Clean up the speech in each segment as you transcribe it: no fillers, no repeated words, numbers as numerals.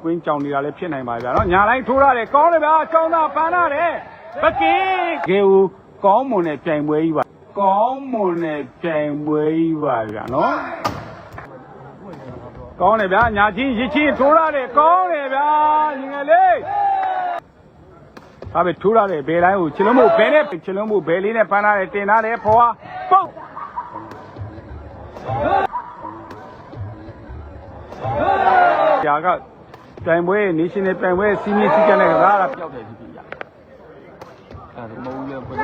ကွင်းကြောင်နေတာလည်းဖြစ်နိုင်ပါဗျာနော်ညာလိုက်ထိုးရတယ်ကောင်းတယ်ဗျာចောင်းသားပန်းရတယ်ပကင်းကေဦးကောင်းမွန်တဲ့ပြိုင်ပွဲကြီးပါကောင်းမွန်တဲ့ပြိုင်ပွဲကြီးပါဗျာနော်ကောင်းတယ်ဗျာညာချင်းရစ်ချင်းထိုးရတယ်ကောင်းတယ်ဗျာညီငယ်လေးဒါပဲထိုးရတယ်ဘယ်တိုင်းကိုချလုံးမို့ဘယ်နဲ့ချလုံးမို့ဘယ်လေးနဲ့ပန်းရတယ်တင်ရတယ်ဖွာပုတ်ညာကပြိုင်ပွဲ national ပြိုင်ပွဲစီမင်းစီကနဲ့ကစားတာပြောက်တယ်ဒီပြညာအဲမဟုတ်လည်းဖွင့်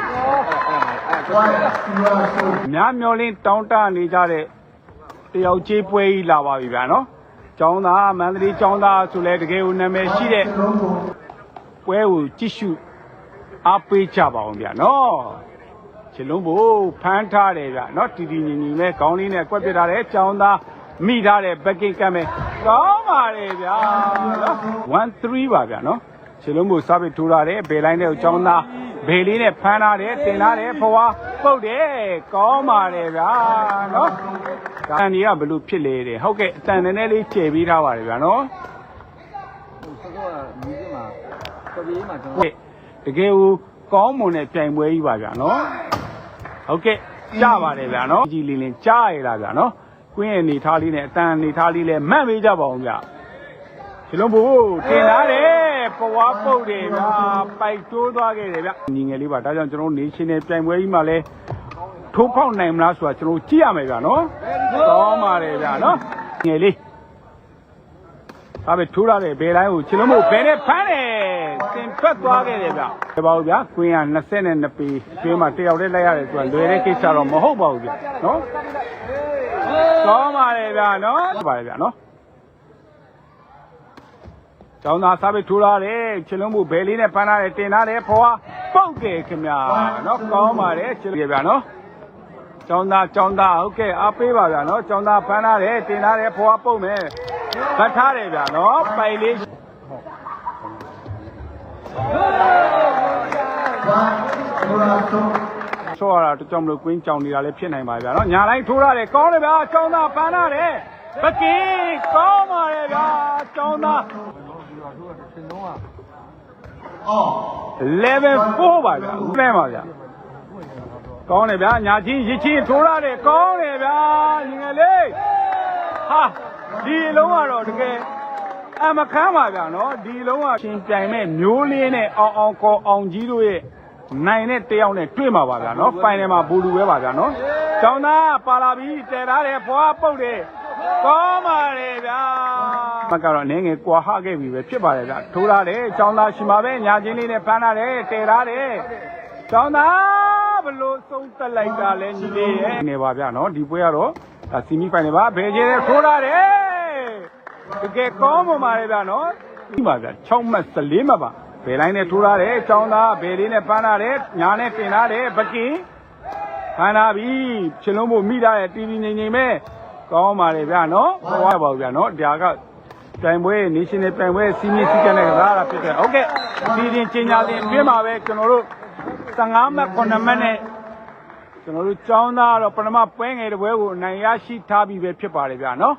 များမျောလင်းတောင်းတနေကြတဲ့တယောက်ကြီးပွဲကြီးလာပါပြီဗျာနော်ကျောင်းသားမန္တလေးကျောင်းသားဆိုလဲတကယ်ကိုနာမည်ရှိတဲ့ပွဲကိုကြည့်ရှုအားပေးကြပါအောင်ဗျာနော်ချလုံးဘို့ဖမ်းထားတယ်ဗျာနော်တီတီညီညီနဲ့ခေါင်းလေးနဲ့ကွက်ပြထားတယ်ကျောင်းသားမိထားတဲ့ဘက်ကင်ကမ်းပဲကောင်းပါလေဗျာနော်1-3ပါဗျာနော်ချလုံးဘို့စားပြီးထိုးထားတယ်ဘယ်တိုင်းနဲ့ကျောင်းသားဘယ်လေးနဲ့ဖမ်းထားတယ်တင်ထားတယ်ဖွာပုတ်တယ်ကောင်းပါလေဗျာနော်အတန်ကြီးကဘလို့ဖြစ်လေတယ်ဟုတ်ကဲ့အတန်နည်းနည်းလေးကျယ်ပြီးထားပါတယ်ဗျာနော်တကယ်ကိုကောင်းမွန်တဲ့ပြိုင်ပွဲကြီးပါဗျာနော်ဟုတ်ကဲ့ကြားပါတယ်ဗျာနော်ကြီးလေးလင်းကြားရလားဗျာနော်ကွင်းရဲ့နေထားလေးနဲ့အတန်နေထားလေးလည်းမှတ်ပေးကြပါအောင်ဗျာချလုံးဘို့တင်လာတယ်ပွားပုတ်တယ်ဗျာပိုက်တိုးသွားခဲ့တယ်ဗျညီငယ်လေးပါဒါကြောင့်ကျွန်တော်နေရှင်နယ်ပြိုင်ပွဲကြီးမှာလဲထိုးပေါက်နိုင်မလားဆိုတာကျွန်တော်ကြည့်ရမယ်ဗျာနော်ကောင်းပါတယ်ဗျာနော်ငယ်လေးဒါပဲထိုးရတယ်ဘယ်တိုင်းကိုချလုံးဘို့ဘယ်နဲ့ဖမ်းတယ်တင်ထွက်သွားခဲ့တယ်ဗျာဒီပါဦးဗျာကွင်းက22ပေကျွေးမှာတယောက်တည်းလိုက်ရတယ်ဆိုတာလွယ်တဲ့ကိစ္စတော့မဟုတ်ပါဘူးဗျာနော်ကောင်းပါတယ်ဗျာနော်ပါတယ်ဗျာနော်ကျောင်းသားစားပြီးထိုးရတယ်ချလုံးမှုဘယ်လေးနဲ့ပန်းထားတယ်တင်ထားတယ်ဖွာပုတ်တယ်ခင်ဗျာနော်ကောင်းပါတယ်ချလုံးဗျာနော်ကျောင်းသားဟုတ်ကဲ့အားပေးပါဗျာနော်ကျောင်းသားပန်းထားတယ်တင်ထားတယ်ဖွာပုတ်မယ်ဗတ်ထားတယ်ဗျာနော်ပိုင်လေးဆောရတာတကြောင်မလို့ကွင်းကြောင်နေတာလည်းဖြစ်နိုင်ပါဗျာနော်ညာလိုက်ထိုးရတယ်ကောင်းတယ်ဗျာကျောင်းသားပန်းထားတယ်ပကင်းကောင်းပါတယ်ဗျာကျောင်းသားlevel 4ပါဗျာဦးလဲပါဗျာကောင်းတယ်ဗျာညာချင်းရစ်ချင်းထိုးရတယ်ကောင်းတယ်ဗျာညီငယ်လေးဟာဒီလုံးကတော့တကယ်အမခမ်းပါဗျာနော်ဒီလုံးကရှင်ပြိုင်မဲ့မျိုးလေးနဲ့အောင်ခေါ်အောင်ကြီးတို့ရဲ့နိုင်တဲ့တယောက်နဲ့တွေ့မှာပါဗျာနော်ဖိုင်နယ်မှာဘူလူပဲပါဗျာနော်ကျောင်းသားပါလာပြီတည်ထားတယ်ဖွာပုတ်တယ်ကောင်းပါလေဗျာမကတော့အနေငယ်ကွာဟခဲ့ပြီပဲဖြစ်ပါလေဗျာထိုးထားတယ်ကျောင်းသားရှိမှာပဲညာချင်းလေးနဲ့ဖမ်းထားတယ်တည်ထားတယ်ကျောင်းသားဘလို့စုံတက်လိုက်တာလဲညီလေးရဲ့နေပါဗျာနော်ဒီပွဲကတော့စီမီဖိုင်နယ်ပါဘယ်ကျဲထိုးထားတယ်တကယ်ကောင်းပါလေဗျာနော်ဒီပါဗျာ6မှတ်14မှတ်ပါဘယ်တိုင်းနဲ့ထိုးထားတယ်ကျောင်းသားဘယ်လေးနဲ့ဖမ်းထားတယ်ညာနဲ့တင်ထားတယ်ပကင်းဖမ်းထားပြီချလုံးဖို့မိထားတယ်တီဗီငိမ့်ငိမ့်ပဲကောင်းပါလေဗျာနော်ဟောပါဘူးဗျာနော်ဒါကပြိုင်ပွဲ national ပြိုင်ပွဲစီမင်းစီကနဲ့ကစားတာဖြစ်တယ်ဟုတ်ကဲ့ဒီရင်ချင်းညာတင်ပြမှာပဲကျွန်တော်တို့15မှတ်9မှတ်နဲ့ကျွန်တော်တို့ကျောင်းသားတော့ပထမပွဲငယ်တစ်ပွဲကိုအနိုင်ရရှိထားပြီးပဲဖြစ်ပါလေဗျာနော်